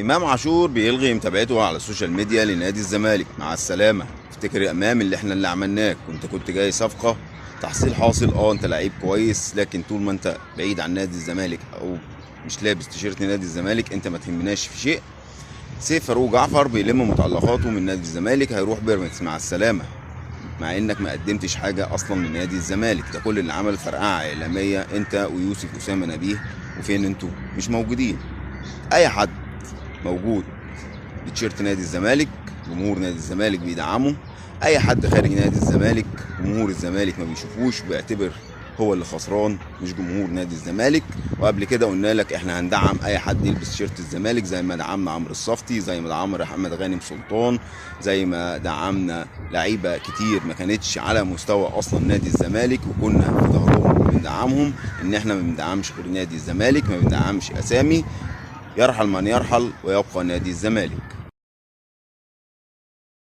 امام عاشور بيلغي متابعته على السوشيال ميديا لنادي الزمالك. مع السلامه. افتكر يا امام اللي احنا اللي عملناه، كنت جاي صفقه تحصيل حاصل. انت لعيب كويس، لكن طول ما انت بعيد عن نادي الزمالك او مش لابس تيشيرت نادي الزمالك انت ما تهمناش في شيء. سيف فاروق جعفر بيلم متعلقاته من نادي الزمالك، هيروح بيراميدز. مع السلامه. مع انك ما قدمتش حاجه اصلا من نادي الزمالك، ده كل اللي عمل فرقعه اعلاميه انت ويوسف اسامه نبيه. وفين انتوا؟ مش موجودين. اي حد موجود بتيشيرت نادي الزمالك جمهور نادي الزمالك بيدعمه. اي حد خارج نادي الزمالك جمهور الزمالك ما بيشوفوش، بيعتبر هو اللي خسران مش جمهور نادي الزمالك. وقبل كده قلنا لك احنا هندعم اي حد يلبس تيشيرت الزمالك، زي ما دعمنا عمرو الصفتي، زي ما دعمنا محمد غانم سلطان، زي ما دعمنا لعيبه كتير ما كانتش على مستوى اصلا نادي الزمالك وكنا في ظهرهم بندعمهم. ان احنا ما بندعمش غير نادي الزمالك، ما بندعمش اسامي. يرحل من يرحل ويبقى نادي الزمالك.